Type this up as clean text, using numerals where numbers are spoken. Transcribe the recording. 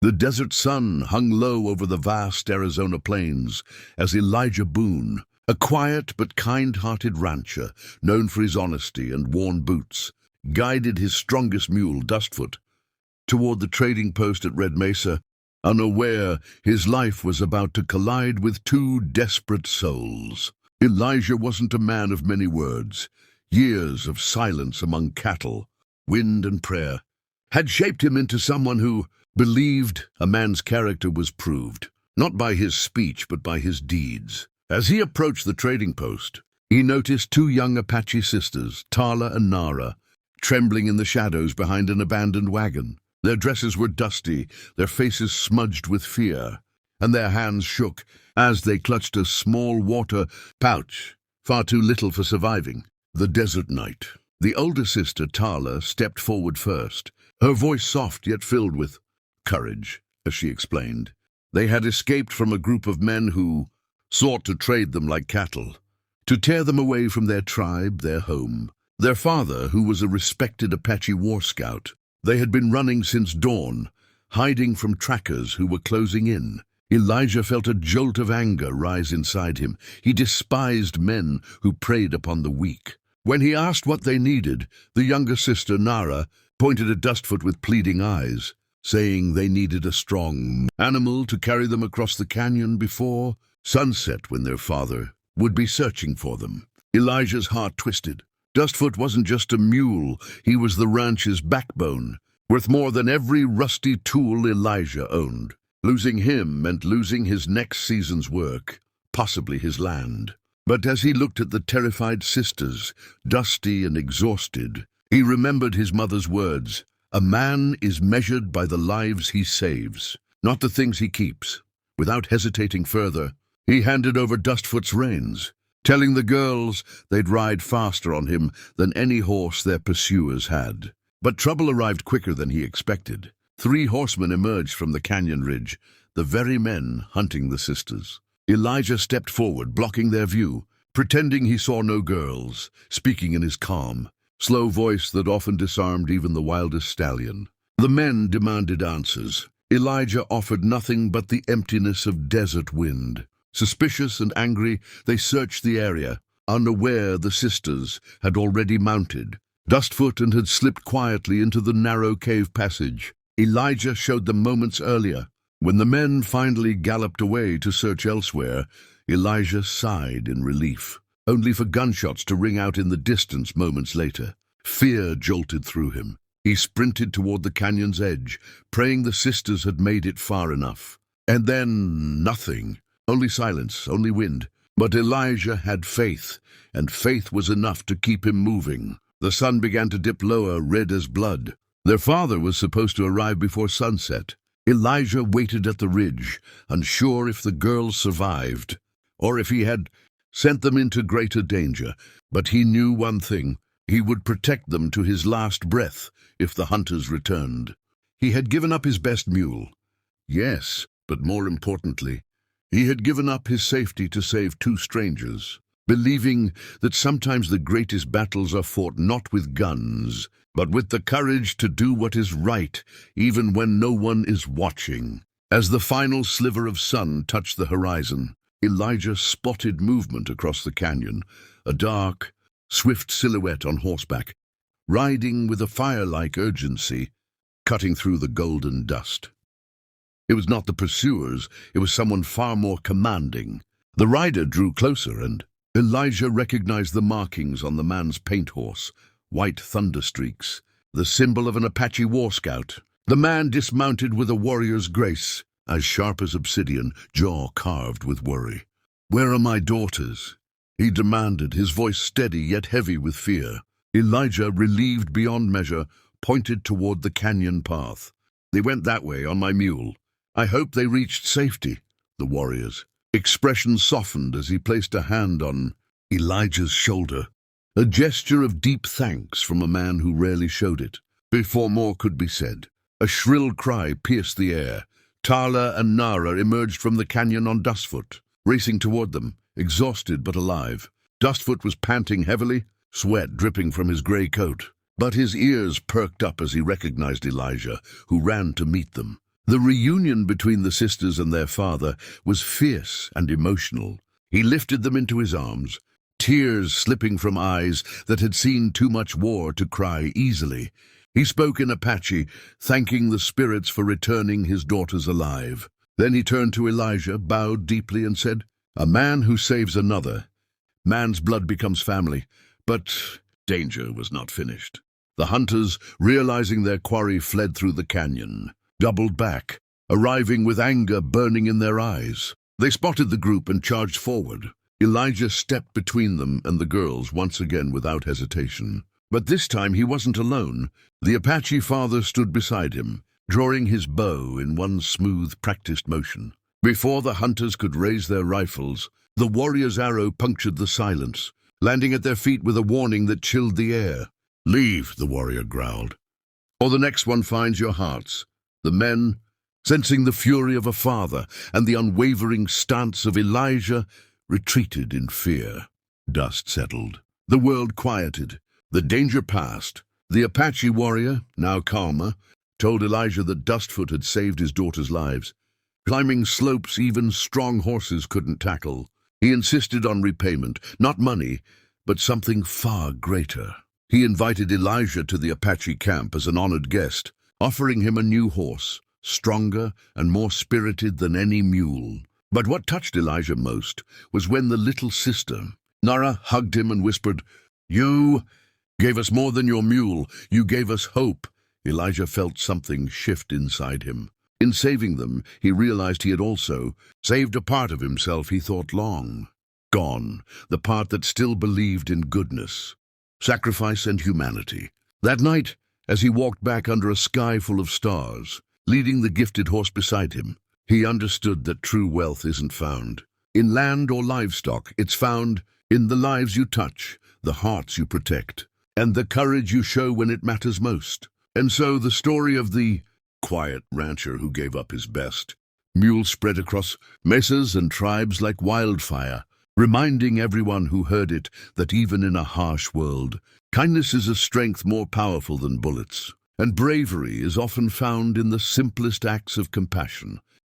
The desert sun hung low over the vast Arizona plains as Elijah Boone, a quiet but kind-hearted rancher known for his honesty and worn boots, guided his strongest mule, Dustfoot, toward the trading post at Red Mesa, unaware his life was about to collide with two desperate souls. Elijah wasn't a man of many words. Years of silence among cattle, wind and prayer, had shaped him into someone who believed a man's character was proved, not by his speech but by his deeds. As he approached the trading post, he noticed two young Apache sisters, Tala and Nara, trembling in the shadows behind an abandoned wagon. Their dresses were dusty, their faces smudged with fear, and their hands shook as they clutched a small water pouch, far too little for surviving. The desert night. The older sister, Tala, stepped forward first, her voice soft yet filled with courage, as she explained. They had escaped from a group of men who sought to trade them like cattle, to tear them away from their tribe, their home. Their father, who was a respected Apache war scout, they had been running since dawn, hiding from trackers who were closing in. Elijah felt a jolt of anger rise inside him. He despised men who preyed upon the weak. When he asked what they needed, the younger sister, Nara, pointed at Dustfoot with pleading eyes, saying they needed a strong animal to carry them across the canyon before sunset, when their father would be searching for them. Elijah's heart twisted. Dustfoot wasn't just a mule, he was the ranch's backbone, worth more than every rusty tool Elijah owned. Losing him meant losing his next season's work, possibly his land. But as he looked at the terrified sisters, dusty and exhausted, he remembered his mother's words, "A man is measured by the lives he saves, not the things he keeps." Without hesitating further, he handed over Dustfoot's reins, telling the girls they'd ride faster on him than any horse their pursuers had. But trouble arrived quicker than he expected. 3 horsemen emerged from the canyon ridge, the very men hunting the sisters. Elijah stepped forward, blocking their view, pretending he saw no girls, speaking in his calm, slow voice that often disarmed even the wildest stallion. The men demanded answers. Elijah offered nothing but the emptiness of desert wind. Suspicious and angry, they searched the area, unaware the sisters had already mounted Dustfoot and had slipped quietly into the narrow cave passage Elijah showed them moments earlier. When the men finally galloped away to search elsewhere, Elijah sighed in relief, only for gunshots to ring out in the distance moments later. Fear jolted through him. He sprinted toward the canyon's edge, praying the sisters had made it far enough. And then nothing. Only silence, only wind. But Elijah had faith, and faith was enough to keep him moving. The sun began to dip lower, red as blood. Their father was supposed to arrive before sunset. Elijah waited at the ridge, unsure if the girls survived, or if he had sent them into greater danger. But he knew one thing: he would protect them to his last breath if the hunters returned. He had given up his best mule. Yes, but more importantly, he had given up his safety to save 2 strangers, believing that sometimes the greatest battles are fought not with guns, but with the courage to do what is right, even when no one is watching. As the final sliver of sun touched the horizon, Elijah spotted movement across the canyon, a dark, swift silhouette on horseback, riding with a fire-like urgency, cutting through the golden dust. It was not the pursuers, it was someone far more commanding. The rider drew closer, and Elijah recognized the markings on the man's paint horse, white thunder streaks, the symbol of an Apache war scout. The man dismounted with a warrior's grace, as sharp as obsidian, jaw carved with worry. "Where are my daughters?" he demanded, his voice steady yet heavy with fear. Elijah, relieved beyond measure, pointed toward the canyon path. "They went that way on my mule. I hope they reached safety." The warrior's expression softened as he placed a hand on Elijah's shoulder, a gesture of deep thanks from a man who rarely showed it. Before more could be said, a shrill cry pierced the air. Tala and Nara emerged from the canyon on Dustfoot, racing toward them, exhausted but alive. Dustfoot was panting heavily, sweat dripping from his gray coat. But his ears perked up as he recognized Elijah, who ran to meet them. The reunion between the sisters and their father was fierce and emotional. He lifted them into his arms, tears slipping from eyes that had seen too much war to cry easily. He spoke in Apache, thanking the spirits for returning his daughters alive. Then he turned to Elijah, bowed deeply, and said, "A man who saves another, man's blood becomes family." But danger was not finished. The hunters, realizing their quarry fled through the canyon, doubled back, arriving with anger burning in their eyes. They spotted the group and charged forward. Elijah stepped between them and the girls once again without hesitation. But this time he wasn't alone. The Apache father stood beside him, drawing his bow in one smooth, practiced motion. Before the hunters could raise their rifles, the warrior's arrow punctured the silence, landing at their feet with a warning that chilled the air. "Leave," the warrior growled, "or the next one finds your hearts." The men, sensing the fury of a father and the unwavering stance of Elijah, retreated in fear. Dust settled. The world quieted. The danger passed. The Apache warrior, now calmer, told Elijah that Dustfoot had saved his daughters' lives. Climbing slopes even strong horses couldn't tackle. He insisted on repayment, not money, but something far greater. He invited Elijah to the Apache camp as an honored guest, offering him a new horse, stronger and more spirited than any mule. But what touched Elijah most was when the little sister, Nara, hugged him and whispered, "You gave us more than your mule. You gave us hope." Elijah felt something shift inside him. In saving them, he realized he had also saved a part of himself he thought long gone, the part that still believed in goodness, sacrifice, and humanity. That night, as he walked back under a sky full of stars, leading the gifted horse beside him, he understood that true wealth isn't found in land or livestock. It's found in the lives you touch, the hearts you protect, and the courage you show when it matters most. And so the story of the quiet rancher who gave up his best mule spread across mesas and tribes like wildfire, reminding everyone who heard it that even in a harsh world, kindness is a strength more powerful than bullets, and bravery is often found in the simplest acts of compassion.